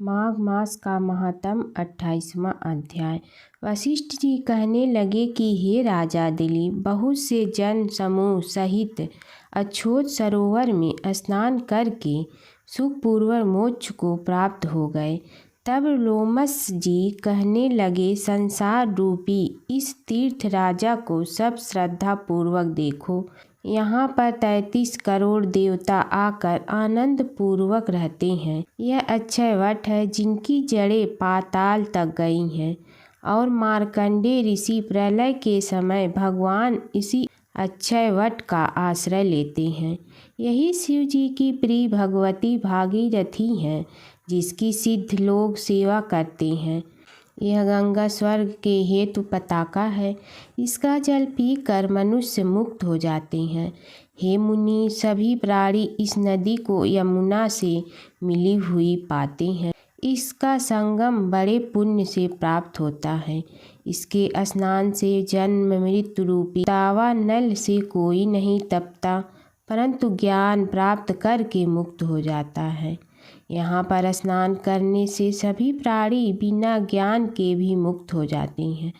माघ मास का महात्म 28वां अध्याय। वशिष्ठ जी कहने लगे कि हे राजा दिलीप, बहुत से जन समूह सहित अछोत सरोवर में स्नान करके सुखपूर्वक मोक्ष को प्राप्त हो गए। तब लोमस जी कहने लगे, संसार रूपी इस तीर्थ राजा को सब श्रद्धा पूर्वक देखो। यहाँ पर 33 करोड़ देवता आकर आनंद पूर्वक रहते हैं। यह अक्षय वट है जिनकी जड़ें पाताल तक गई हैं और मार्कंडेय ऋषि प्रलय के समय भगवान इसी अक्षय वट का आश्रय लेते हैं। यही शिव जी की प्रिय भगवती भागीरथी हैं जिसकी सिद्ध लोग सेवा करते हैं। यह गंगा स्वर्ग के हेतु पताका है। इसका जल पीकर मनुष्य मुक्त हो जाते हैं। हे मुनि, सभी प्राणी इस नदी को यमुना से मिली हुई पाते हैं। इसका संगम बड़े पुण्य से प्राप्त होता है। इसके स्नान से जन्म मृत्यु रूपी दावा नल से कोई नहीं तपता, परंतु ज्ञान प्राप्त करके मुक्त हो जाता है। यहाँ पर स्नान करने से सभी प्राणी बिना ज्ञान के भी मुक्त हो जाते हैं।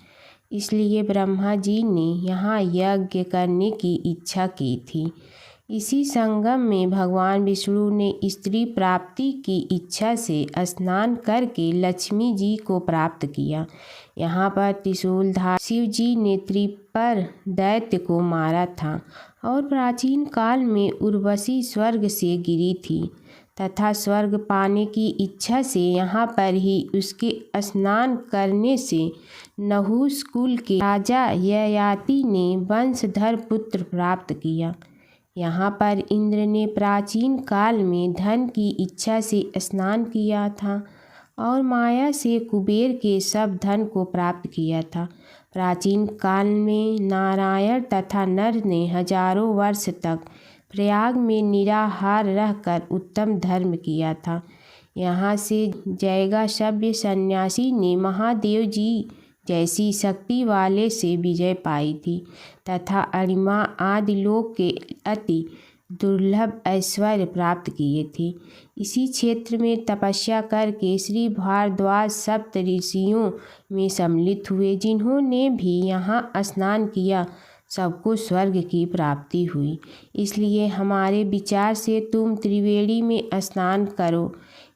इसलिए ब्रह्मा जी ने यहाँ यज्ञ करने की इच्छा की थी। इसी संगम में भगवान विष्णु ने स्त्री प्राप्ति की इच्छा से स्नान करके लक्ष्मी जी को प्राप्त किया। यहाँ पर त्रिशूलधार शिव जी ने त्रिपर दैत्य को मारा था और प्राचीन काल में उर्वशी स्वर्ग से गिरी थी तथा स्वर्ग पाने की इच्छा से यहाँ पर ही उसके स्नान करने से नहुस कुल के राजा ययाति ने वंशधर पुत्र प्राप्त किया। यहाँ पर इंद्र ने प्राचीन काल में धन की इच्छा से स्नान किया था और माया से कुबेर के सब धन को प्राप्त किया था। प्राचीन काल में नारायण तथा नर ने हजारों वर्ष तक प्रयाग में निराहार रहकर उत्तम धर्म किया था। यहाँ से जैगा सभ्य सन्यासी ने महादेव जी जैसी शक्ति वाले से विजय पाई थी तथा अरिमा आदि लोक के अति दुर्लभ ऐश्वर्य प्राप्त किए थे। इसी क्षेत्र में तपस्या करके श्री भारद्वाज सप्त ऋषियों में सम्मिलित हुए। जिन्होंने भी यहाँ स्नान किया सबको स्वर्ग की प्राप्ति हुई। इसलिए हमारे विचार से तुम त्रिवेणी में स्नान करो।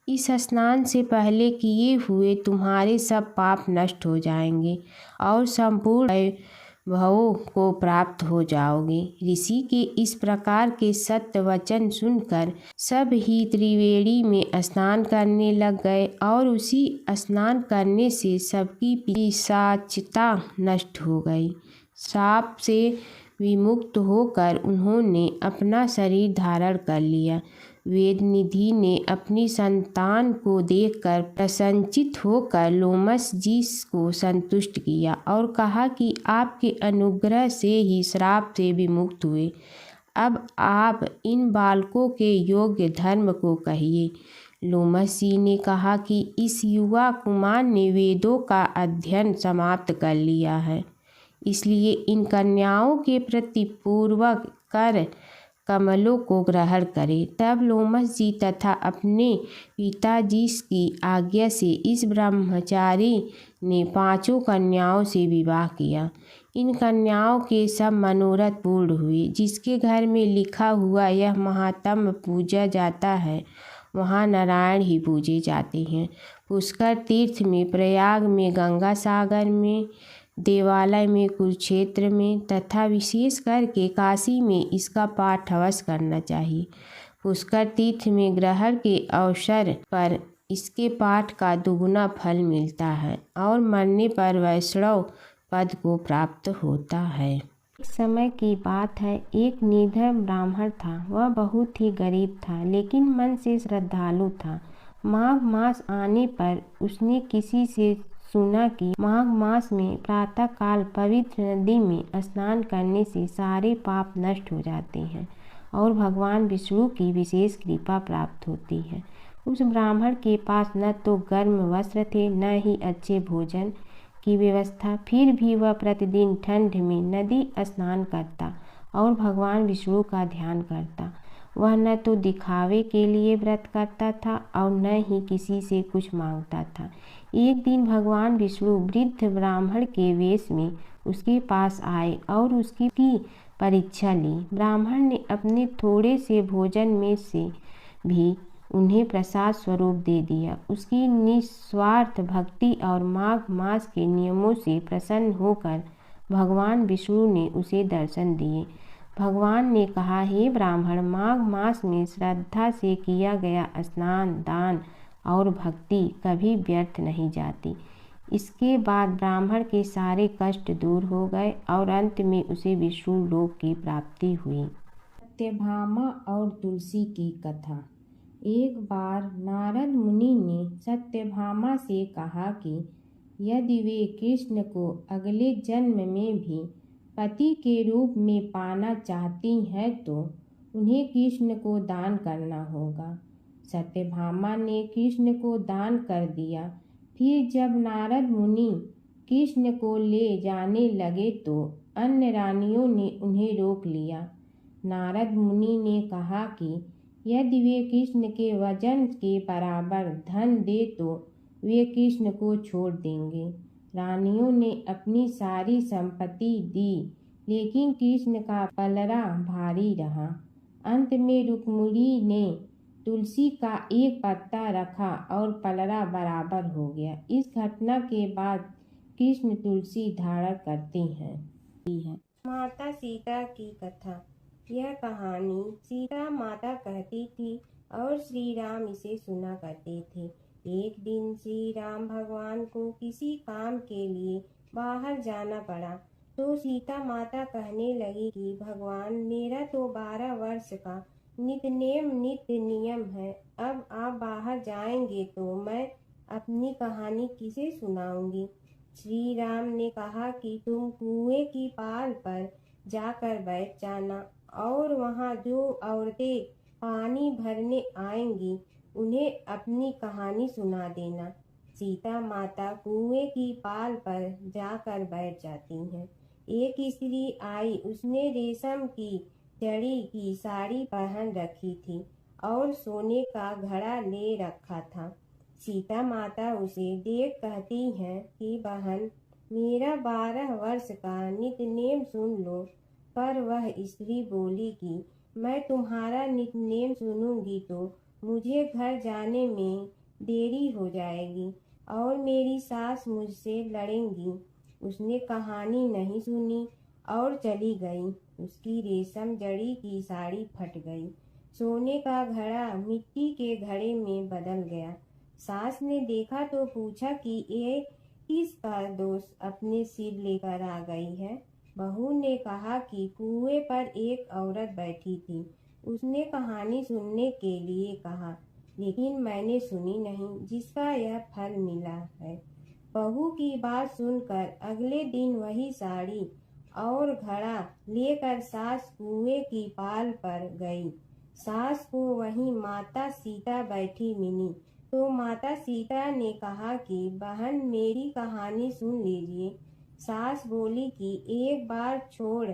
इस स्नान से पहले किए हुए तुम्हारे सब पाप नष्ट हो जाएंगे और संपूर्ण वैभवों को प्राप्त हो जाओगे। ऋषि के इस प्रकार के सत्य वचन सुनकर सब ही त्रिवेणी में स्नान करने लग गए और उसी स्नान करने से सबकी पिशाचता नष्ट हो गई। श्राप से विमुक्त होकर उन्होंने अपना शरीर धारण कर लिया। वेद निधि ने अपनी संतान को देखकर प्रसन्नचित होकर लोमस जी को संतुष्ट किया और कहा कि आपके अनुग्रह से ही श्राप से विमुक्त हुए। अब आप इन बालकों के योग्य धर्म को कहिए। लोमस जी ने कहा कि इस युवा कुमार ने वेदों का अध्ययन समाप्त कर लिया है, इसलिए इन कन्याओं के प्रति पूर्वक कर कमलों को ग्रहण करे। तब लोमस जी तथा अपने पिताजी की आज्ञा से इस ब्रह्मचारी ने 5 कन्याओं से विवाह किया। इन कन्याओं के सब मनोरथ पूर्ण हुए। जिसके घर में लिखा हुआ यह महात्म पूजा जाता है वहाँ नारायण ही पूजे जाते हैं। पुष्कर तीर्थ में, प्रयाग में, गंगा सागर में, देवालय में, कुरुक्षेत्र में तथा विशेष करके काशी में इसका पाठ अवश्य करना चाहिए। पुष्कर तीर्थ में ग्रहण के अवसर पर इसके पाठ का दुगुना फल मिलता है और मरने पर वैष्णव पद को प्राप्त होता है। एक समय की बात है, एक निधन ब्राह्मण था। वह बहुत ही गरीब था लेकिन मन से श्रद्धालु था। माघ मास आने पर उसने किसी से सुना कि माघ मास में प्रातः काल पवित्र नदी में स्नान करने से सारे पाप नष्ट हो जाते हैं और भगवान विष्णु की विशेष कृपा प्राप्त होती है। उस ब्राह्मण के पास न तो गर्म वस्त्र थे न ही अच्छे भोजन की व्यवस्था, फिर भी वह प्रतिदिन ठंड में नदी स्नान करता और भगवान विष्णु का ध्यान करता। वह न तो दिखावे के लिए व्रत करता था और न ही किसी से कुछ मांगता था। एक दिन भगवान विष्णु वृद्ध ब्राह्मण के वेश में उसके पास आए और उसकी परीक्षा ली। ब्राह्मण ने अपने थोड़े से भोजन में से भी उन्हें प्रसाद स्वरूप दे दिया। उसकी निस्वार्थ भक्ति और माघ मास के नियमों से प्रसन्न होकर भगवान विष्णु ने उसे दर्शन दिए। भगवान ने कहा, हे ब्राह्मण, माघ मास में श्रद्धा से किया गया स्नान, दान और भक्ति कभी व्यर्थ नहीं जाती। इसके बाद ब्राह्मण के सारे कष्ट दूर हो गए और अंत में उसे विष्णु लोक की प्राप्ति हुई। सत्यभामा और तुलसी की कथा। एक बार नारद मुनि ने सत्यभामा से कहा कि यदि वे कृष्ण को अगले जन्म में भी पति के रूप में पाना चाहती हैं तो उन्हें कृष्ण को दान करना होगा। सत्यभामा ने कृष्ण को दान कर दिया। फिर जब नारद मुनि कृष्ण को ले जाने लगे तो अन्य रानियों ने उन्हें रोक लिया। नारद मुनि ने कहा कि यदि वे कृष्ण के वजन के बराबर धन दे तो वे कृष्ण को छोड़ देंगे। रानियों ने अपनी सारी संपत्ति दी, लेकिन कृष्ण का पलड़ा भारी रहा। अंत में रुक्मिणी ने तुलसी का एक पत्ता रखा और पलड़ा बराबर हो गया। इस घटना के बाद कृष्ण तुलसी धारण करते हैं। माता सीता की कथा। यह कहानी सीता माता कहती थी और श्री राम इसे सुना करते थे। एक दिन श्री राम भगवान को किसी काम के लिए बाहर जाना पड़ा तो सीता माता कहने लगी कि भगवान, मेरा तो 12 वर्ष का नित्य नियम है। अब आप बाहर जाएंगे तो मैं अपनी कहानी किसे सुनाऊंगी। श्री राम ने कहा कि तुम कुएं की पाल पर जाकर बैठ जाना और वहां जो औरतें पानी भरने आएंगी उन्हें अपनी कहानी सुना देना। सीता माता कुएं की पाल पर जाकर बैठ जाती हैं। एक स्त्री आई, उसने रेशम की जड़ी की साड़ी पहन रखी थी और सोने का घड़ा ले रखा था। सीता माता उसे देख कहती हैं कि बहन, मेरा 12 वर्ष का नित्य नेम सुन लो। पर वह स्त्री बोली कि मैं तुम्हारा नित्य नेम सुनूंगी तो मुझे घर जाने में देरी हो जाएगी और मेरी सास मुझसे लड़ेंगी। उसने कहानी नहीं सुनी और चली गई। उसकी रेशम जड़ी की साड़ी फट गई। सोने का घड़ा मिट्टी के घड़े में बदल गया। सास ने देखा तो पूछा कि ये किसका दोष अपने सिर लेकर आ गई है। बहू ने कहा कि कुएं पर एक औरत बैठी थी। उसने कहानी सुनने के लिए कहा, लेकिन मैंने सुनी नहीं, जिसका यह फल मिला है। बहू की बात सुनकर अगले दिन वही साड़ी और घड़ा लेकर सास कुएं की पाल पर गई। सास को वहीं माता सीता बैठी मिली तो माता सीता ने कहा कि बहन, मेरी कहानी सुन लीजिए। सास बोली कि एक बार छोड़,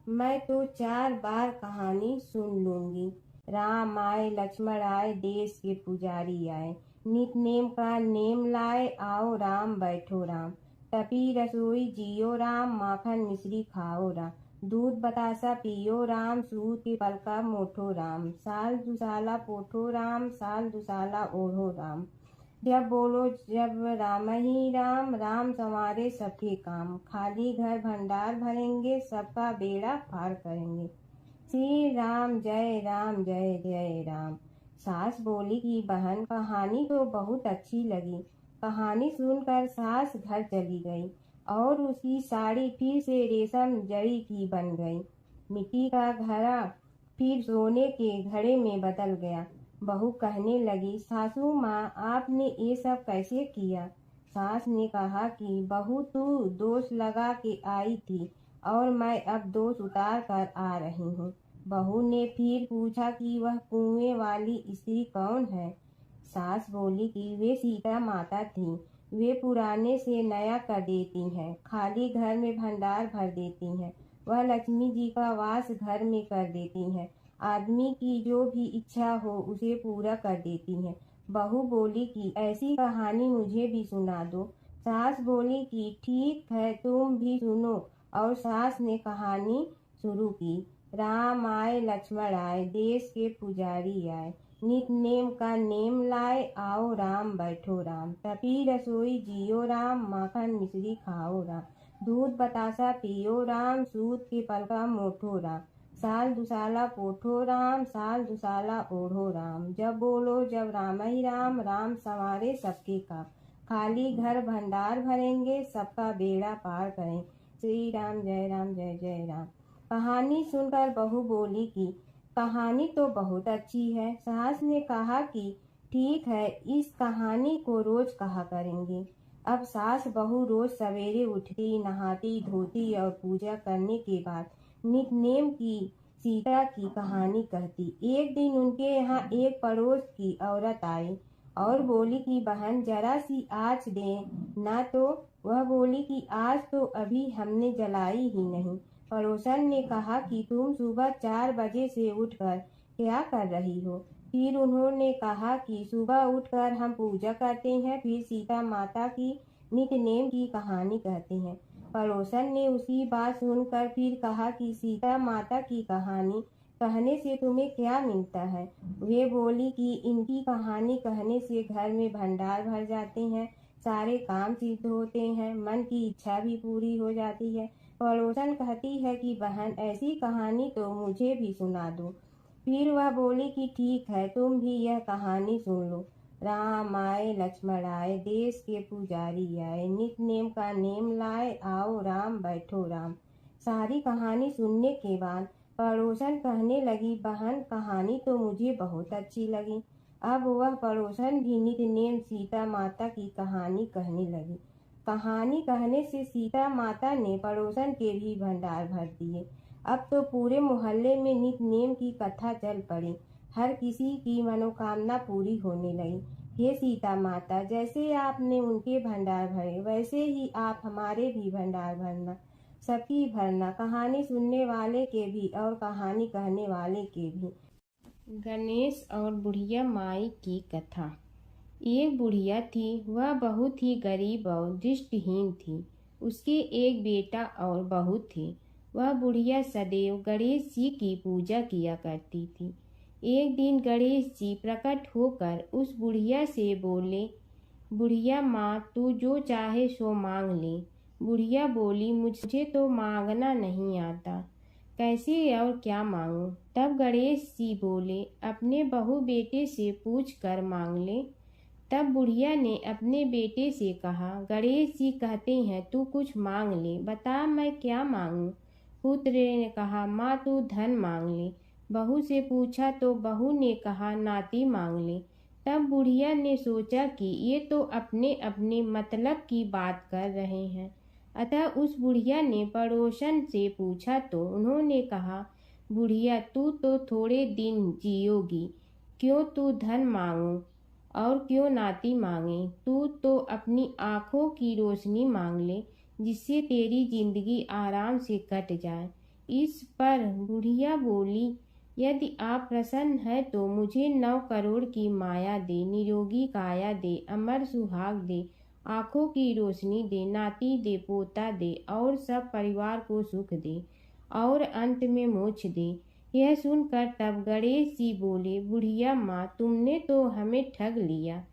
मैं तो 4 बार कहानी सुन लूंगी। राम आए, लक्ष्मण आए, देश के पुजारी आए, नित नेम का नेम लाए, आओ राम बैठो राम। तपी रसोई जियो राम, माखन मिश्री खाओ राम। दूध बतासा पियो राम, सूत के पलका मोठो राम। साल दुसाला पोठो राम, साल दुसाला ओढ़ो राम। जब बोलो जब राम ही राम, राम संवारे सबके काम। खाली घर भंडार भरेंगे, सबका बेड़ा पार करेंगे। श्री राम जय राम जय जय राम। सास बोली कि बहन, कहानी तो बहुत अच्छी लगी। कहानी सुनकर सास घर चली गई और उसकी साड़ी फिर से रेशम जड़ी की बन गई। मिट्टी का घड़ा फिर सोने के घड़े में बदल गया। बहू कहने लगी, सासू माँ, आपने ये सब कैसे किया। सास ने कहा कि बहू, तू दोष लगा के आई थी और मैं अब दोष उतार कर आ रही हूँ। बहू ने फिर पूछा कि वह कुएं वाली स्त्री कौन है। सास बोली कि वे सीता माता थी। वे पुराने से नया कर देती हैं, खाली घर में भंडार भर देती हैं। वह लक्ष्मी जी का वास घर में कर देती हैं। आदमी की जो भी इच्छा हो उसे पूरा कर देती हैं। बहू बोली कि ऐसी कहानी मुझे भी सुना दो। सास बोली कि ठीक है, तुम भी सुनो। और सास ने कहानी शुरू की। राम आए लक्ष्मण आए, देश के पुजारी आए, नित नेम का नेम लाए, आओ राम बैठो राम, तपी रसोई जियो राम, माखन मिश्री खाओ राम, दूध बतासा पियो राम, सूत के पलका मोठो राम, साल दुसाला पोठो राम, साल दुसाला ओढ़ो राम, जब बोलो जब राम ही राम, राम संवारे सबके काम, खाली घर भंडार भरेंगे, सबका बेड़ा पार करें, श्री राम जय राम। कहानी सुनकर बहू बोली कि कहानी तो बहुत अच्छी है। सास ने कहा कि ठीक है, इस कहानी को रोज कहा करेंगे। अब सास बहू रोज सवेरे उठती, नहाती धोती और पूजा करने के बाद नित्य-नेम की सीता की कहानी कहती। एक दिन उनके यहाँ एक पड़ोस की औरत आई और बोली कि बहन जरा सी आँच दे ना। तो वह बोली कि आज तो अभी हमने जलाई ही नहीं। पड़ोसन ने कहा कि तुम सुबह 4 बजे से उठकर क्या कर रही हो? फिर उन्होंने कहा कि सुबह उठकर हम पूजा करते हैं, फिर सीता माता की नित्य नेम की कहानी कहते हैं। पड़ोसन ने उसी बात सुनकर फिर कहा कि सीता माता की कहानी कहने से तुम्हें क्या मिलता है? वे बोली कि इनकी कहानी कहने से घर में भंडार भर जाते हैं, सारे काम सिद्ध होते हैं, मन की इच्छा भी पूरी हो जाती है। पड़ोसन कहती है कि बहन ऐसी कहानी तो मुझे भी सुना दो। फिर वह बोली कि ठीक है, तुम भी यह कहानी सुन लो। राम आए लक्ष्मण आए, देश के पुजारी आए, नित नेम का नेम लाए, आओ राम बैठो राम। सारी कहानी सुनने के बाद पड़ोसन कहने लगी, बहन कहानी तो मुझे बहुत अच्छी लगी। अब वह पड़ोसन भी नित नेम सीता माता की कहानी कहने लगी। कहानी कहने से सीता माता ने पड़ोसन के भी भंडार भर दिए। अब तो पूरे मोहल्ले में नित नेम की कथा चल पड़ी। हर किसी की मनोकामना पूरी होने लगी। हे सीता माता, जैसे आपने उनके भंडार भरे वैसे ही आप हमारे भी भंडार भरना, सबकी भरना, कहानी सुनने वाले के भी और कहानी कहने वाले के भी। गणेश और बुढ़िया माई की कथा। एक बुढ़िया थी, वह बहुत ही गरीब और दृष्टिहीन थी। उसके एक बेटा और बहू थे। वह बुढ़िया सदैव गणेश जी की पूजा किया करती थी। एक दिन गणेश जी प्रकट होकर उस बुढ़िया से बोले, बुढ़िया माँ, तू जो चाहे सो मांग ले। बुढ़िया बोली, मुझे तो मांगना नहीं आता, कैसे और क्या मांगूं? तब गणेश जी बोले, अपने बहू बेटे से पूछ कर मांग ले। तब बुढ़िया ने अपने बेटे से कहा, गणेश जी कहते हैं तू कुछ मांग ले, बता मैं क्या मांगूं? पुत्र ने कहा, माँ तू धन मांग ले। बहू से पूछा तो बहू ने कहा, नाती मांग ले। तब बुढ़िया ने सोचा कि ये तो अपने अपने मतलब की बात कर रहे हैं। अतः उस बुढ़िया ने पड़ोसन से पूछा तो उन्होंने कहा, बुढ़िया तू तो थोड़े दिन जियोगी, क्यों तू धन मांगो और क्यों नाती मांगे? तू तो अपनी आँखों की रोशनी मांग ले, जिससे तेरी जिंदगी आराम से कट जाए। इस पर बुढ़िया बोली, यदि आप प्रसन्न हैं तो मुझे 9 करोड़ की माया दे, निरोगी काया दे, अमर सुहाग दे, आँखों की रोशनी दे, नाती दे, पोता दे और सब परिवार को सुख दे और अंत में मोक्ष दे। यह सुनकर तब गणेश जी बोले, बुढ़िया माँ, तुमने तो हमें ठग लिया।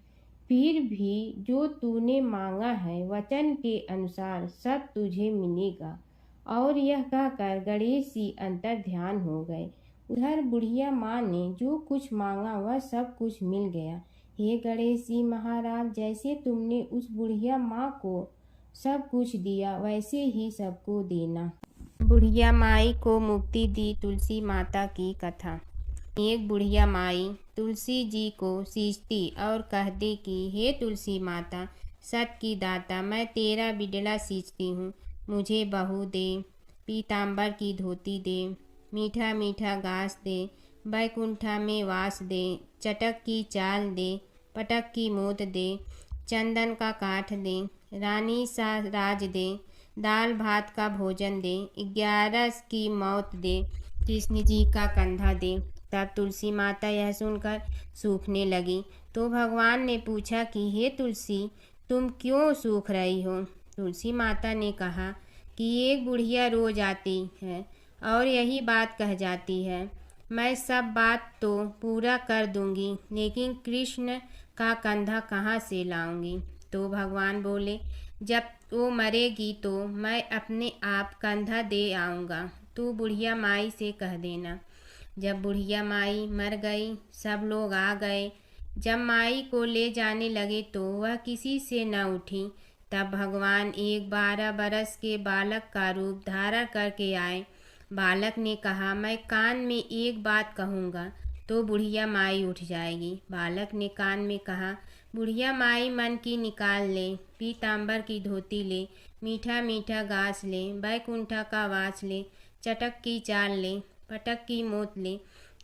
फिर भी जो तूने मांगा है वचन के अनुसार सब तुझे मिलेगा। और यह कहकर गणेश जी अंतर ध्यान हो गए। उधर बुढ़िया माँ ने जो कुछ मांगा वह सब कुछ मिल गया। हे गणेश जी महाराज, जैसे तुमने उस बुढ़िया माँ को सब कुछ दिया वैसे ही सबको देना। बुढ़िया माई को मुक्ति दी तुलसी माता की कथा। एक बुढ़िया माई तुलसी जी को सींचती और कहती कि हे तुलसी माता, सत की दाता, मैं तेरा बिडला सींचती हूँ, मुझे बहू दे, पीताम्बर की धोती दे, मीठा मीठा घास दे, बैकुंठा में वास दे, चटक की चाल दे, पटक की मोत दे, चंदन का काठ दे, रानी सा राज दे, दाल भात का भोजन दे, 11 की मौत दे, कृष्ण जी का कंधा दे, तब तुलसी माता यह सुनकर सूखने लगी। तो भगवान ने पूछा कि हे तुलसी, तुम क्यों सूख रही हो? तुलसी माता ने कहा कि एक बुढ़िया रोज आती है और यही बात कह जाती है। मैं सब बात तो पूरा कर दूंगी, लेकिन कृष्ण का कंधा कहाँ से लाऊंगी? तो भगवान बोले, जब वो मरेगी तो मैं अपने आप कंधा दे आऊँगा, तू बुढ़िया माई से कह देना। जब बुढ़िया माई मर गई, सब लोग आ गए। जब माई को ले जाने लगे तो वह किसी से न उठी। तब भगवान एक 12 बरस के बालक का रूप धारण करके आए। बालक ने कहा, मैं कान में एक बात कहूँगा तो बुढ़िया माई उठ जाएगी। बालक ने कान में कहा, बुढ़िया माई मन की निकाल ले, पीताम्बर की धोती ले, मीठा मीठा घास ले, बैकुंठा का वास ले, चटक की चाल ले, पटक की मोत ले,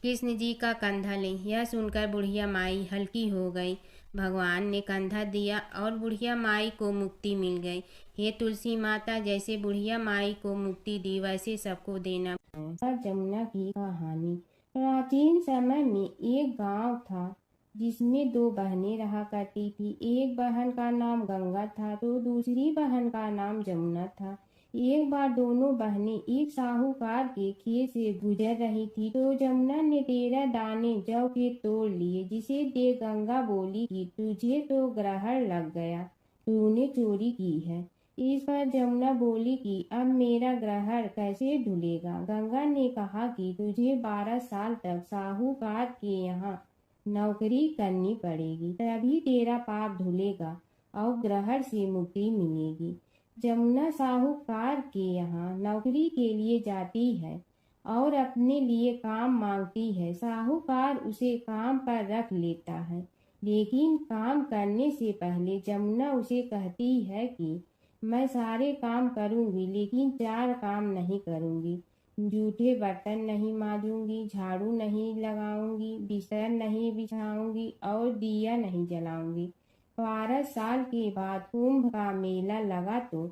कृष्ण जी का कंधा ले। यह सुनकर बुढ़िया माई हल्की हो गई। भगवान ने कंधा दिया और बुढ़िया माई को मुक्ति मिल गई। हे तुलसी माता, जैसे बुढ़िया माई को मुक्ति दी वैसे सबको देना। जमुना की कहानी। प्राचीन समय में एक गांव था जिसमें 2 बहनें रहा करती थी। एक बहन का नाम गंगा था तो दूसरी बहन का नाम जमुना था। एक बार दोनों बहनें एक साहूकार के खेत से गुजर रही थी तो जमुना ने 13 दाने जौ के तोड़ लिए, जिसे देख गंगा बोली कि तुझे तो ग्रहण लग गया, तूने चोरी की है। इस पर जमुना बोली कि अब मेरा ग्रहण कैसे धुलेगा? गंगा ने कहा कि तुझे 12 साल तक साहूकार के यहाँ नौकरी करनी पड़ेगी, तभी तेरा पाप धुलेगा और ग्रहण से मुक्ति मिलेगी। जमुना साहूकार के यहाँ नौकरी के लिए जाती है और अपने लिए काम मांगती है। साहूकार उसे काम पर रख लेता है, लेकिन काम करने से पहले जमुना उसे कहती है कि मैं सारे काम करूंगी लेकिन 4 काम नहीं करूंगी। जूठे बर्तन नहीं मांजूंगी, झाड़ू नहीं लगाऊंगी, बिस्तर नहीं बिछाऊंगी और दिया नहीं जलाऊंगी। 12 साल के बाद कुंभ का मेला लगा तो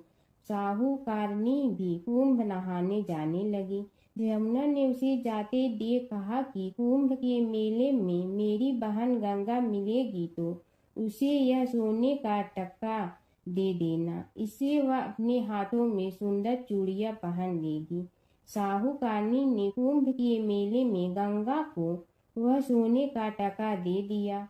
साहूकारनी भी कुंभ नहाने जाने लगी। जमुना ने उसे जाते देख कहा कि कुंभ के मेले में मेरी बहन गंगा मिलेगी तो उसे यह सोने का टक्का दे देना, इससे वह अपने हाथों में सुंदर चूड़ियां पहन लेगी। साहूकारनी ने कुंभ के मेले में गंगा को वह सोने का टका दे दिया।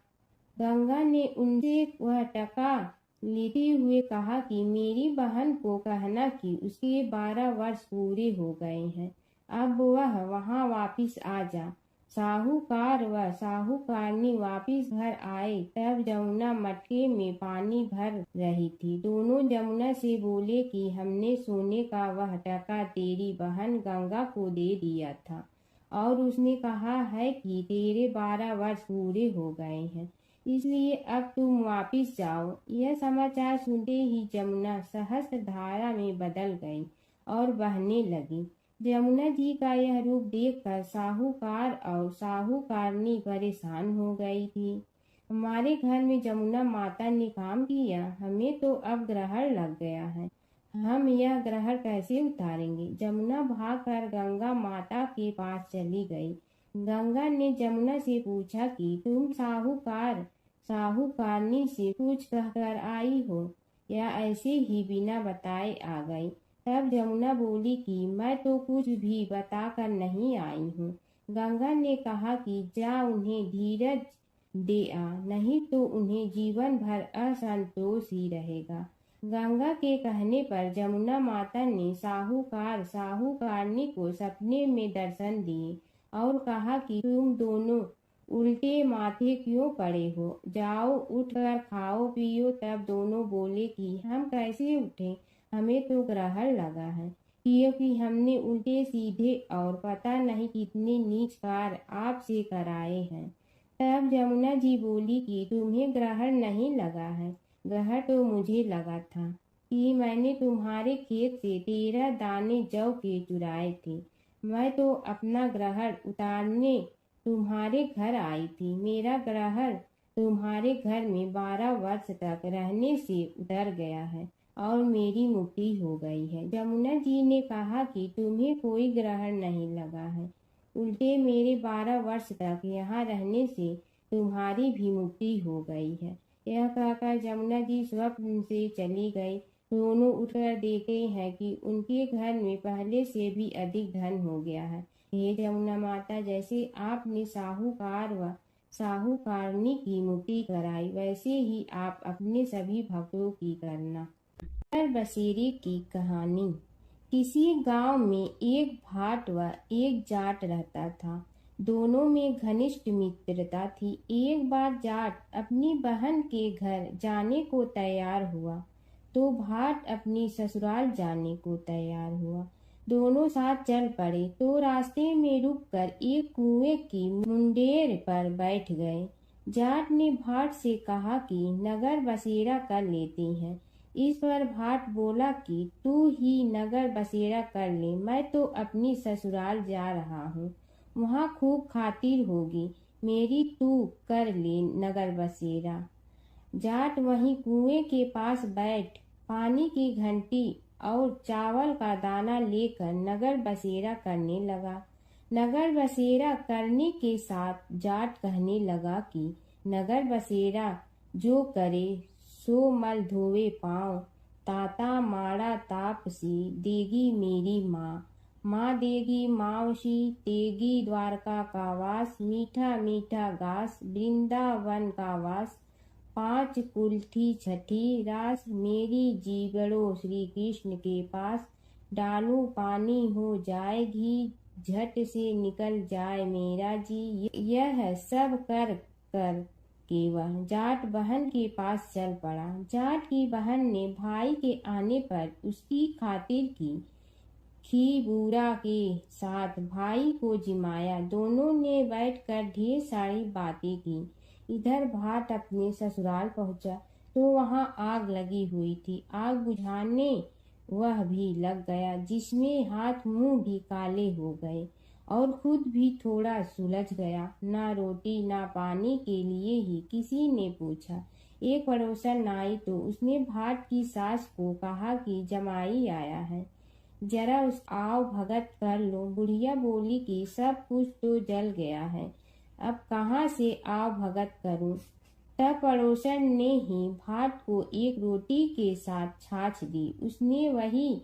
गंगा ने उनसे वह टका लेते हुए कहा कि मेरी बहन को कहना कि उसके 12 वर्ष पूरे हो गए हैं, अब वह वहां वापिस आ जा। साहूकार व साहूकारनी वापिस घर आए तब जमुना मटके में पानी भर रही थी। दोनों जमुना से बोले कि हमने सोने का वह टका तेरी बहन गंगा को दे दिया था और उसने कहा है कि तेरे 12 वर्ष पूरे हो गए हैं, इसलिए अब तुम वापिस जाओ। यह समाचार सुनते ही जमुना सहस्त्र धारा में बदल गई और बहने लगी। जमुना जी का यह रूप देखकर साहूकार और साहूकारनी परेशान हो गई थी। हमारे घर में जमुना माता ने काम किया, हमें तो अब ग्रहण लग गया है, हम यह ग्रहण कैसे उतारेंगे? जमुना भागकर गंगा माता के पास चली गई। गंगा ने जमुना से पूछा कि तुम साहूकारनी से कुछ कहकर आई हो या ऐसे ही बिना बताए आ गई? तब जमुना बोली कि मैं तो कुछ भी बताकर नहीं आई हूँ। गंगा ने कहा कि जा उन्हें धीरज दे आ, नहीं तो उन्हें जीवन भर असंतोष ही रहेगा। गंगा के कहने पर जमुना माता ने साहूकारनी को सपने में दर्शन दिए और कहा कि तुम दोनों उल्टे माथे क्यों पड़े हो, जाओ उठकर खाओ पियो। तब दोनों बोले कि हम कैसे उठें, हमें तो ग्रहण लगा है, क्योंकि हमने उल्टे सीधे और पता नहीं कितने नीच कार्य आपसे कराए हैं। तब जमुना जी बोली कि तुम्हें ग्रहण नहीं लगा है, ग्रहण तो मुझे लगा था कि मैंने तुम्हारे खेत से 13 दाने जौ के चुराए थे। मैं तो अपना ग्रहण उतारने तुम्हारे घर आई थी। मेरा ग्रहण तुम्हारे घर में 12 वर्ष तक रहने से उतर गया है और मेरी मुक्ति हो गई है। जमुना जी ने कहा कि तुम्हें कोई ग्रहण नहीं लगा है, उल्टे मेरे 12 वर्ष तक यहाँ रहने से तुम्हारी भी मुक्ति हो गई है। यह कहकर जमुना जी स्वप्न से चली गई। दोनों उठकर देखते हैं कि उनके घर में पहले से भी अधिक धन हो गया है। हे जमुना माता, जैसे आपने साहूकार व साहूकारनी की मुक्ति कराई, वैसे ही आप अपने सभी भक्तों की करना। नगर बसेरे की कहानी। किसी गांव में एक भाट व एक जाट रहता था। दोनों में घनिष्ठ मित्रता थी। एक बार जाट अपनी बहन के घर जाने को तैयार हुआ तो भाट अपनी ससुराल जाने को तैयार हुआ। दोनों साथ चल पड़े तो रास्ते में रुककर एक कुएं की मुंडेर पर बैठ गए। जाट ने भाट से कहा कि नगर बसेरा कर लेते हैं। इस पर भाट बोला कि तू ही नगर बसेरा कर ले, मैं तो अपनी ससुराल जा रहा हूँ, वहाँ खूब खातिर होगी मेरी, तू कर ले नगर बसेरा। जाट वहीं कुएं के पास बैठ पानी की घंटी और चावल का दाना लेकर नगर बसेरा करने लगा। नगर बसेरा करने के साथ जाट कहने लगा कि नगर बसेरा जो करे सो मल धोवे पाँव, ताता माड़ा तापसी देगी मेरी माँ। माँ देगी मावशी तेगी द्वारका का वास, मीठा मीठा घास वृंदावन का वास। 5 कुल्ठी छठी रास मेरी जीवड़ो श्री कृष्ण के पास। डालू पानी हो जाए घी झट से निकल जाए मेरा जी। यह सब कर कर के वह जाट बहन के पास चल पड़ा। जाट की बहन ने भाई के आने पर उसकी खातिर की खी बूढ़ा के साथ भाई को जिमाया। दोनों ने बैठकर ढेर सारी बातें की। इधर भाट अपने ससुराल पहुंचा तो वहां आग लगी हुई थी। आग बुझाने वह भी लग गया, जिसमें हाथ मुंह भी काले हो गए और खुद भी थोड़ा सुलझ गया। ना रोटी ना पानी के लिए ही किसी ने पूछा। एक पड़ोसन आई तो उसने भाट की सास को कहा कि जमाई आया है, जरा उस आओ भगत कर लो। बुढ़िया बोली कि सब कुछ तो जल गया है, अब कहाँ से आओ भगत करूं। तब पड़ोसन ने ही भाट को एक रोटी के साथ छाछ दी। उसने वही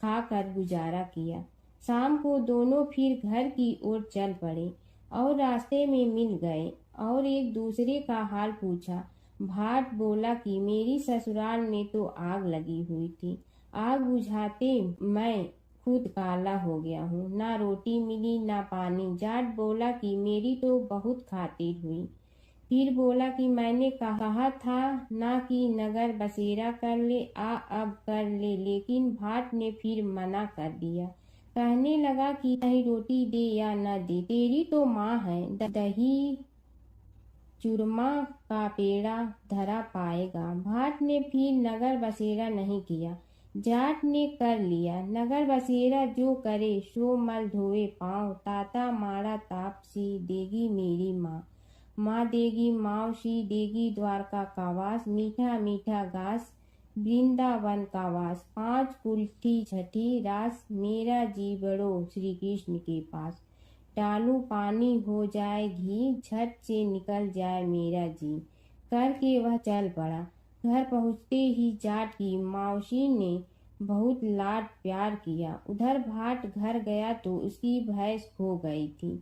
खाकर गुजारा किया। शाम को दोनों फिर घर की ओर चल पड़े और रास्ते में मिल गए और एक दूसरे का हाल पूछा। भाट बोला कि मेरी ससुराल में तो आग लगी हुई थी, आग बुझाते मैं खुद काला हो गया हूँ, ना रोटी मिली ना पानी। जाट बोला कि मेरी तो बहुत खातिर हुई। फिर बोला कि मैंने कहा था ना कि नगर बसेरा कर ले, आ अब कर ले, लेकिन भाट ने फिर मना कर दिया। कहने लगा कि चाहे रोटी दे या न दे, तेरी तो माँ है, दही चूरमा का पेड़ा धरा पाएगा। भाट ने फिर नगर बसेरा नहीं किया, जाट ने कर लिया। नगर बसेरा जो करे सो मल धोए पाँव, ताता माड़ा तापसी देगी मेरी माँ। माँ देगी मावशी देगी द्वारका का वास, मीठा मीठा घास वृंदावन का वास। 5 कुल्ठी छठी रास मेरा जीवड़ो श्री कृष्ण के पास। डालू पानी हो जाए घी झट से निकल जाए मेरा जी। करके वह चल पड़ा। घर पहुँचते ही जाट की मावशी ने बहुत लाड प्यार किया। उधर भाट घर गया तो उसकी भैंस खो गई थी।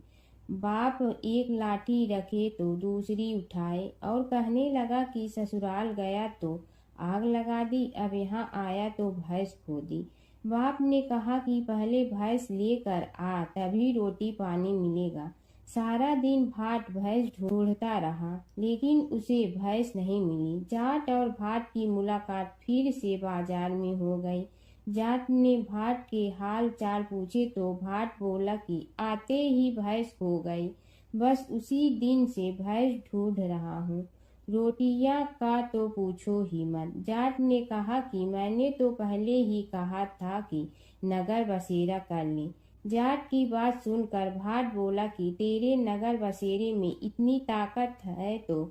बाप एक लाठी रखे तो दूसरी उठाए और कहने लगा कि ससुराल गया तो आग लगा दी, अब यहाँ आया तो भैंस खो दी। बाप ने कहा कि पहले भैंस लेकर आ, तभी रोटी पानी मिलेगा। सारा दिन भाट भैंस ढूंढता रहा, लेकिन उसे भैंस नहीं मिली। जाट और भाट की मुलाकात फिर से बाजार में हो गई। जाट ने भाट के हाल चाल पूछे तो भाट बोला कि आते ही भैंस खो गई, बस उसी दिन से भैंस ढूंढ रहा हूँ। रोटियां का तो पूछो ही मत। जाट ने कहा कि मैंने तो पहले ही कहा था कि नगर बसेरा कर ले। जाट की बात सुनकर भाट बोला कि तेरे नगर बसेरे में इतनी ताकत है तो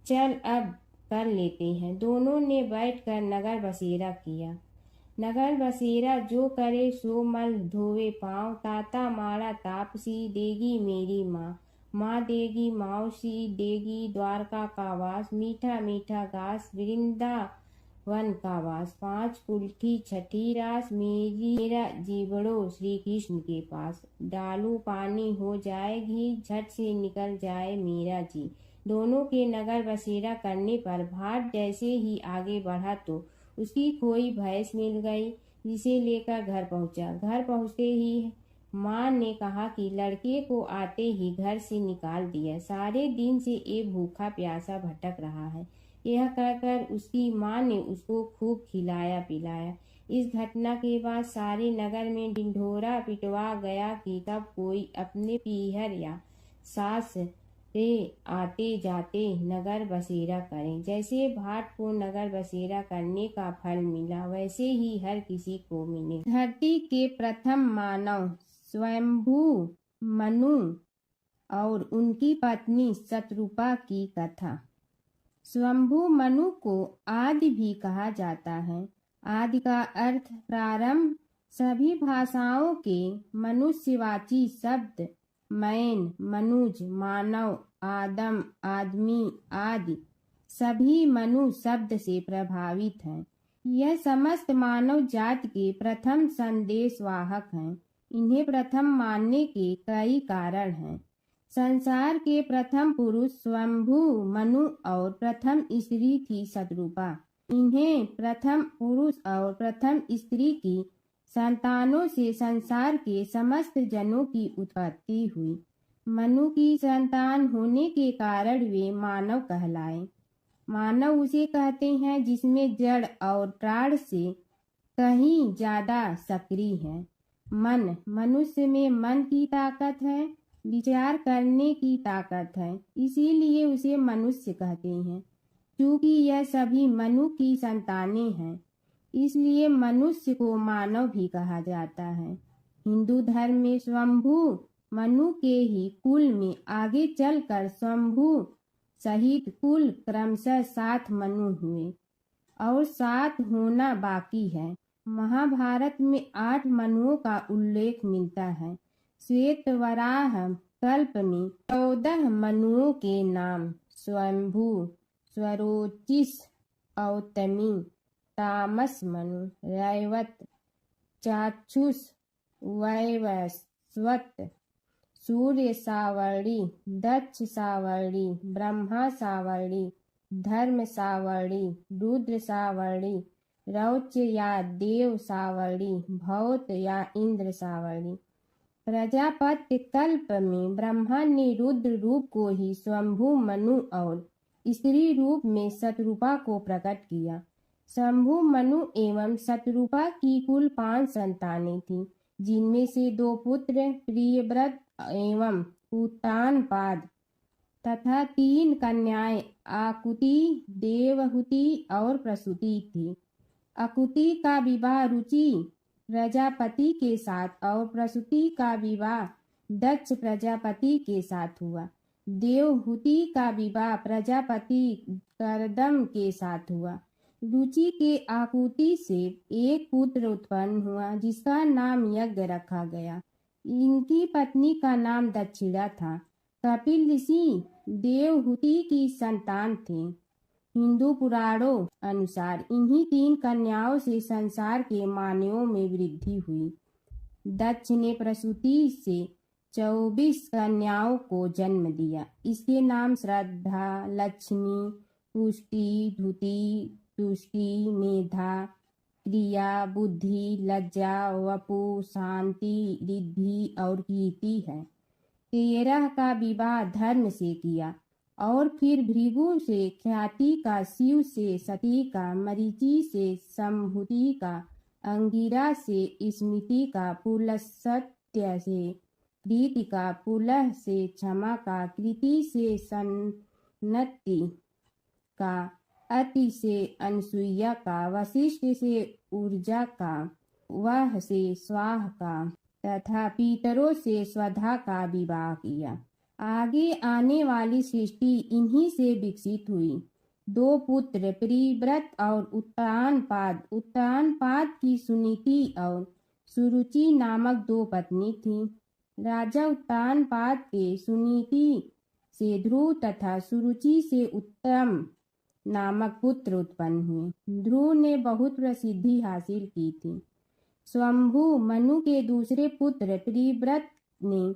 चल अब कर लेते हैं। दोनों ने बैठकर नगर बसेरा किया। नगर बसेरा जो करे सो मल धोवे पाँव, ताता माड़ा तापसी देगी मेरी माँ। माँ देगी मौसी देगी द्वारका का वास, मीठा मीठा घास वृंदावन का वास। 5 कुल की छठी रास, मेरा जीवड़ो श्री कृष्ण के पास। डालू पानी हो जाए घी, झट से निकल जाए मेरा जी। दोनों के नगर बसेरा करने पर भाट जैसे ही आगे बढ़ा तो उसकी खोई भैंस मिल गई, जिसे लेकर घर पहुंचा। घर पहुंचते ही माँ ने कहा कि लड़के को आते ही घर से निकाल दिया, सारे दिन से ये भूखा प्यासा भटक रहा है। यह कहकर उसकी माँ ने उसको खूब खिलाया पिलाया। इस घटना के बाद सारे नगर में ढिंढोरा पिटवा गया कि तब कोई अपने पीहर या सास से आते जाते नगर बसेरा करें। जैसे भाट को नगर बसेरा करने का फल मिला, वैसे ही हर किसी को मिले। धरती के प्रथम मानव स्वयंभू मनु और उनकी पत्नी शतरूपा की कथा। स्वयंभू मनु को आदि भी कहा जाता है। आदि का अर्थ प्रारंभ। सभी भाषाओं के मनुष्यवाची शब्द मैन, मनुज, मानव, आदम, आदमी आदि सभी मनु शब्द से प्रभावित हैं। यह समस्त मानव जाति के प्रथम संदेशवाहक हैं। इन्हें प्रथम मानने के कई कारण हैं। संसार के प्रथम पुरुष स्वयंभू मनु और प्रथम स्त्री थी शतरूपा। इन्हें प्रथम पुरुष और प्रथम स्त्री की संतानों से संसार के समस्त जनों की उत्पत्ति हुई। मनु की संतान होने के कारण वे मानव कहलाए। मानव उसे कहते हैं जिसमें जड़ और प्राण से कहीं ज्यादा सक्रिय है। मन, मनुष्य में मन की ताकत है, विचार करने की ताकत है, इसीलिए उसे मनुष्य कहते हैं। क्योंकि यह सभी मनु की संतानें हैं, इसलिए मनुष्य को मानव भी कहा जाता है। हिंदू धर्म में स्वयंभू मनु के ही कुल में आगे चलकर स्वयंभू सहित कुल क्रमशः 7 मनु हुए और 7 होना बाकी है। महाभारत में 8 मनुओं का उल्लेख मिलता है। श्वेत वराह कल्प में 14 मनुओं के नाम स्वयंभू, स्वरोचिष, औतमी, तामस मनु, रैवत, चाक्षुष, वैवस्वत, सूर्य सावर्णी, दक्ष सावर्णी, ब्रह्मा सावर्णी, धर्म सावर्णी, रुद्र सावर्णी, रौच या देव सावर्णी, भौत या इंद्र सावर्णी। प्रजापत्य कल्प में ब्रह्मा ने रुद्र रूप को ही स्वयंभू मनु और स्त्री रूप में शतरूपा को प्रकट किया। स्वयंभू मनु एवं शतरूपा की कुल 5 संतानें थीं, जिनमें से 2 पुत्र प्रियव्रत एवं उत्तानपाद तथा 3 कन्याएं आकुति, देवहूति और प्रसूति थी। आकुति का विवाह रुचि प्रजापति के साथ और प्रसूति का विवाह दक्ष प्रजापति के साथ हुआ। देवहूति का विवाह प्रजापति करदम के साथ हुआ। रुचि के आकुति से एक पुत्र उत्पन्न हुआ, जिसका नाम यज्ञ रखा गया। इनकी पत्नी का नाम दक्षिणा था। कपिल ऋषि देवहूति की संतान थे। हिंदू पुराणों अनुसार इन्हीं 3 कन्याओं से संसार के मानवों में वृद्धि हुई। दक्ष ने प्रसूति से 24 कन्याओं को जन्म दिया। इसके नाम श्रद्धा, लक्ष्मी, पुष्टि, धुति, तुष्टि, मेधा, क्रिया, बुद्धि, लज्जा, वपु, शांति, रिद्धि और कीर्ति है। 13 का विवाह धर्म से किया और फिर भृगु से ख्याति का, शिव से सती का, मरीचि से संभूति का, अंगिरा से स्मृति का, पुलस्त्य से प्रीति का, पुलह से क्षमा का, कृति से सन्नति का, अति से अनसुईया का, वशिष्ठ से ऊर्जा का, वह से स्वाह का तथा पितरों से स्वधा का विवाह किया। आगे आने वाली सृष्टि इन्हीं से विकसित हुई। दो पुत्र प्रियव्रत और उत्तानपाद। उत्तानपाद की सुनीति और सुरुचि नामक दो पत्नी थीं। राजा उत्तानपाद के सुनीति से ध्रुव तथा सुरुचि से उत्तम नामक पुत्र उत्पन्न हुए। ध्रुव ने बहुत प्रसिद्धि हासिल की थी। स्वयंभू मनु के दूसरे पुत्र प्रियव्रत ने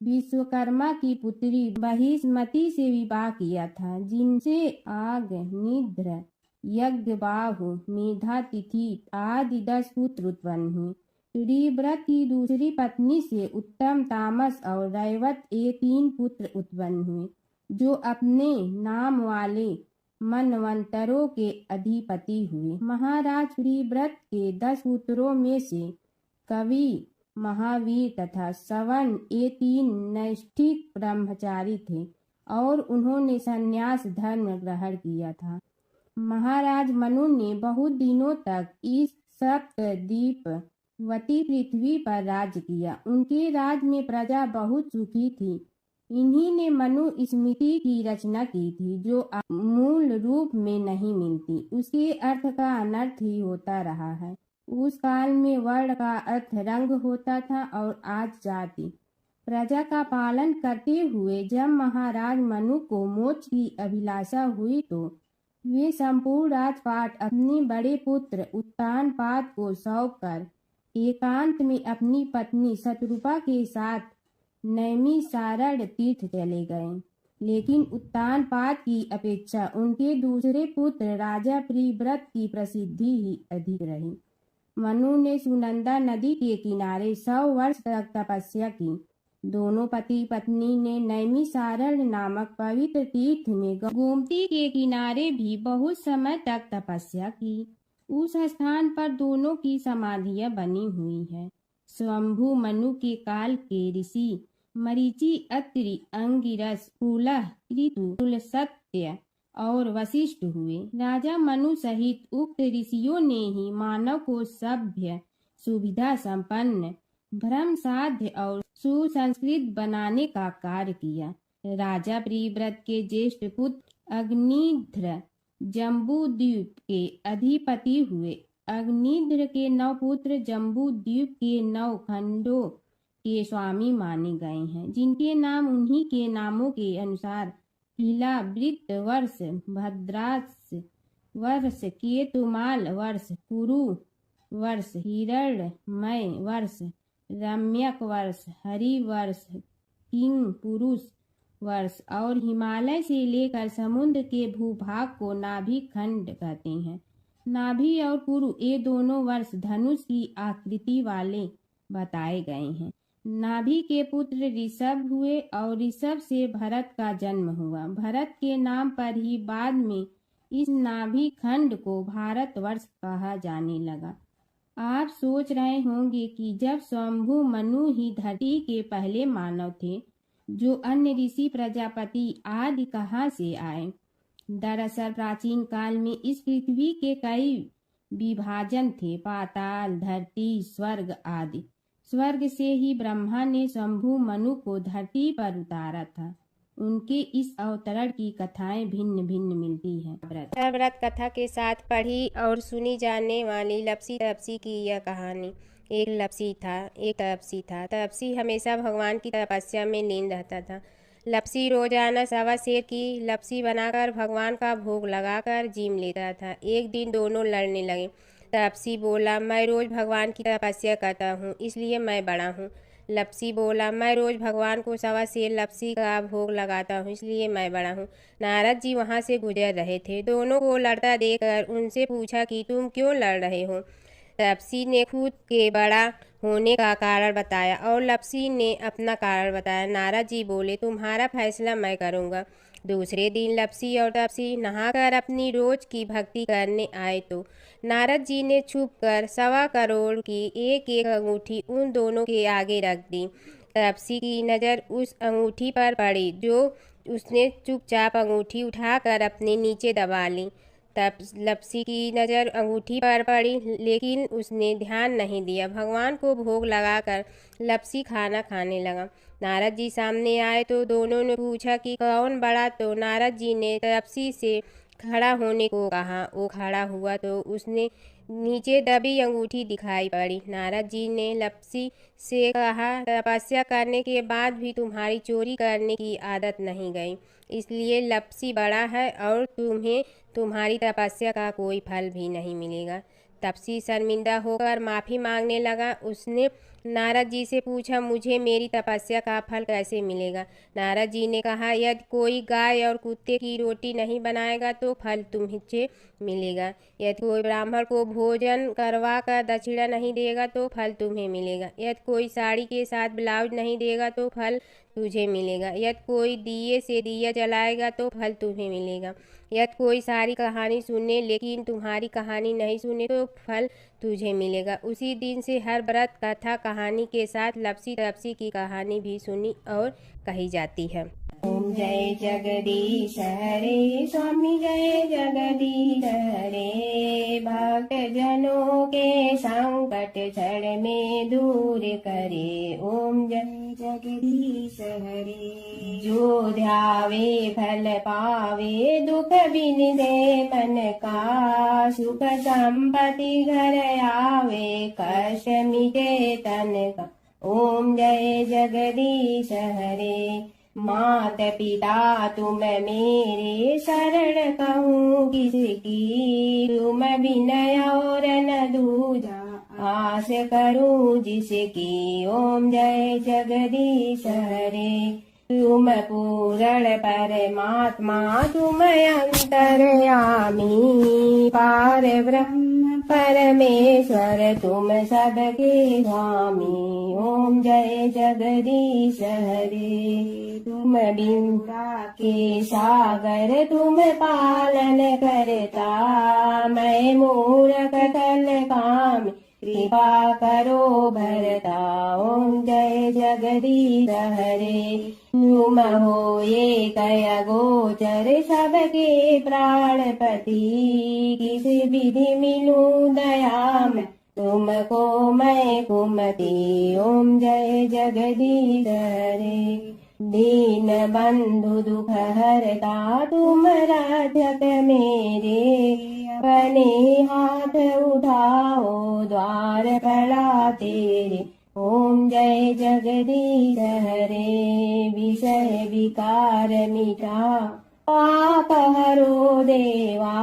विश्वकर्मा की पुत्री बहिष्मति से विवाह किया था, जिनसे आग्निध्र, यज्ञबाहु, मेधातिथि आदि 10 पुत्र उत्पन्न हुए। प्रियव्रत की दूसरी पत्नी से उत्तम, तामस और रैवत ये 3 पुत्र उत्पन्न हुए, जो अपने नाम वाले मनवंतरों के अधिपति हुए। महाराज प्रियव्रत के 10 पुत्रों में से कवि, महावीर तथा सवन ये 3 नैष्ठिक ब्रह्मचारी थे और उन्होंने संन्यास धर्म ग्रहण किया था। महाराज मनु ने बहुत दिनों तक इस सप्तद्वीपवती पृथ्वी पर राज्य किया। उनके राज में प्रजा बहुत सुखी थी। इन्हीं ने मनु स्मृति की रचना की थी, जो मूल रूप में नहीं मिलती। उसके अर्थ का अनर्थ ही होता रहा है। उस काल में वर्ण का अर्थ रंग होता था और आज जाति। प्रजा का पालन करते हुए जब महाराज मनु को मोक्ष की अभिलाषा हुई तो वे संपूर्ण राजपाट अपने बड़े पुत्र उत्तानपाद को सौंपकर एकांत में अपनी पत्नी शतरूपा के साथ नैमिषारण्य तीर्थ चले गए। लेकिन उत्तानपाद की अपेक्षा उनके दूसरे पुत्र राजा प्रियव्रत की प्रसिद्धि ही अधिक रही। मनु ने सुनंदा नदी के किनारे 100 वर्ष तक तपस्या की। दोनों पति पत्नी ने नैमिषारण्य नामक पवित्र तीर्थ में गोमती के किनारे भी बहुत समय तक तपस्या की। उस स्थान पर दोनों की समाधियां बनी हुई है। स्वयंभू मनु के काल के ऋषि मरीचि, अत्रि, अंगिरस, पुलह, ऋतु, तुलसत्य और वशिष्ठ हुए। राजा मनु सहित उक्त ऋषियों ने ही मानव को सभ्य, सुविधा संपन्न, भ्रम साध्य और सुसंस्कृत बनाने का कार्य किया। राजा प्रियव्रत के ज्येष्ठ पुत्र अग्निध्र जम्बूद्वीप के अधिपति हुए। अग्निध्र के 9 पुत्र जम्बूद्वीप के 9 खंडों के स्वामी माने गए हैं, जिनके नाम उन्हीं के नामों के अनुसार हिला वृत्त वर्ष, भद्रास वर्ष, केतुमाल वर्ष, कुरु वर्ष, हिरण्मय वर्ष, रम्यक वर्ष, हरि वर्ष, किंग पुरुष वर्ष और हिमालय से लेकर समुद्र के भूभाग को नाभि खंड कहते हैं। नाभि और कुरु ये दोनों वर्ष धनुष की आकृति वाले बताए गए हैं। नाभि के पुत्र ऋषभ हुए और ऋषभ से भरत का जन्म हुआ। भरत के नाम पर ही बाद में इस नाभि खंड को भारतवर्ष कहा जाने लगा। आप सोच रहे होंगे कि जब स्वयंभू मनु ही धरती के पहले मानव थे, जो अन्य ऋषि प्रजापति आदि कहाँ से आए। दरअसल प्राचीन काल में इस पृथ्वी के कई विभाजन थे, पाताल, धरती, स्वर्ग आदि। स्वर्ग से ही ब्रह्मा ने स्वयंभू मनु को धरती पर उतारा था। उनके इस अवतरण की कथाएं भिन्न भिन्न मिलती हैं। व्रत कथा के साथ पढ़ी और सुनी जाने वाली लपसी तपसी की यह कहानी। एक लपसी था, एक तपसी था। तपसी हमेशा भगवान की तपस्या में लीन रहता था। लपसी रोजाना 1.25 सेर की लपसी बनाकर भगवान का भोग लगाकर जीम लेता था। एक दिन दोनों लड़ने लगे। तपसी बोला, मैं रोज भगवान की तपस्या करता हूँ, इसलिए मैं बड़ा हूँ। लपसी बोला, मैं रोज भगवान को 1.25 सेर लपसी का भोग लगाता हूँ, इसलिए मैं बड़ा हूँ। नारद जी वहाँ से गुजर रहे थे। दोनों को लड़ता देखकर उनसे पूछा कि तुम क्यों लड़ रहे हो। लपसी ने खुद के बड़ा होने का कारण बताया और लपसी ने अपना कारण बताया। नारद जी बोले, तुम्हारा फैसला मैं करूँगा। दूसरे दिन लपसी और तपसी नहाकर अपनी रोज की भक्ति करने आए तो नारद जी ने छुपकर 1.25 करोड़ की एक अंगूठी उन दोनों के आगे रख दी। तपसी की नज़र उस अंगूठी पर पड़ी, जो उसने चुपचाप अंगूठी उठाकर अपने नीचे दबा ली। तब लपसी की नज़र अंगूठी पर पड़ी, लेकिन उसने ध्यान नहीं दिया। भगवान को भोग लगाकर लपसी खाना खाने लगा। नारद जी सामने आए तो दोनों ने पूछा कि कौन बड़ा, तो नारद जी ने तपसी से खड़ा होने को कहा। वो खड़ा हुआ तो उसने नीचे दबी अंगूठी दिखाई पड़ी। नारद जी ने लपसी से कहा, तपस्या करने के बाद भी तुम्हारी चोरी करने की आदत नहीं गई, इसलिए लपसी बड़ा है और तुम्हें तुम्हारी तपस्या का कोई फल भी नहीं मिलेगा। तपसी शर्मिंदा होकर माफ़ी मांगने लगा। उसने नारद जी से पूछा, मुझे मेरी तपस्या का फल कैसे मिलेगा? नारद जी ने कहा, यदि कोई गाय और कुत्ते की रोटी नहीं बनाएगा तो फल तुझे मिलेगा। यदि कोई ब्राह्मण को भोजन करवा कर दक्षिणा नहीं देगा तो फल तुम्हें मिलेगा। यदि कोई साड़ी के साथ ब्लाउज नहीं देगा तो फल तुझे मिलेगा। यदि कोई दिए से दिया जलाएगा तो फल तुम्हें मिलेगा। यदि कोई सारी कहानी सुने लेकिन तुम्हारी कहानी नहीं सुने तो फल तुझे मिलेगा। उसी दिन से हर व्रत कथा कहानी के साथ लपसी तपसी की कहानी भी सुनी और कही जाती है। ओम जय जगदीश हरे, स्वामी जय जगदीश हरे। भक्त जनों के संकट क्षण में दूर करे। ओम जय जगदीश हरे। जो ध्यावे फल पावे, दुख बिन दे मन का। सुख संपत्ति घर आवे, कष्ट मिटे तन का। ओम जय जगदीश हरे। मात पिता तुम मेरे, शरण कहूँ किसकी। तुम विनय और न दूजा, आस करूँ जिसकी। ओम जय जगदीश हरे। तुम पूर्ण परमात्मा, तुम अंतर्यामी। पार ब्रह्म परमेश्वर, तुम सबके स्वामी। ओम जय जगदीश हरे। तुम बिंदा के सागर, तुम पालन करता। मैं मूर्ख कल काम, कृपा करो भरता। ओम जय जगदीश हरे। तुम हो ये कय गोचर, सबके प्राणपति। किस विधि मिलूं दया में, तुमको मैं कुमति। ओम जय जगदीश हरे। दीन बंधु दुख हरता, तुम रक्षक मेरे। अपने हाथ उठाओ, द्वार पड़ा तेरे। ओम जय जगदीश हरे। विषय विकार मिटा, पाप हरो देवा।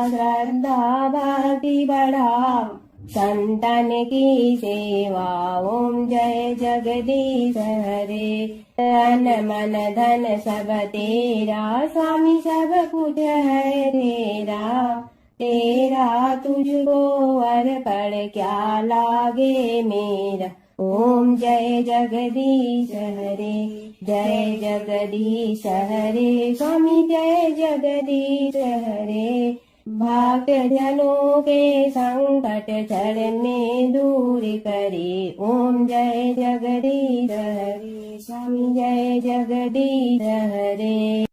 श्रद्धा भक्ति बढ़ाओ, संतन की सेवा। ओम जय जगदीश हरे। तन मन धन सब तेरा, स्वामी सब कुछ है तेरा। तेरा तुझको अर्पण क्या लागे मेरा। ओम जय जगदीश हरे। जय जगदीश हरे, स्वामी जय जगदीश हरे। भक्त जनों के संकट क्षण में दूर करे। ओम जय जगदीश हरे, स्वामी जय जगदीश हरे।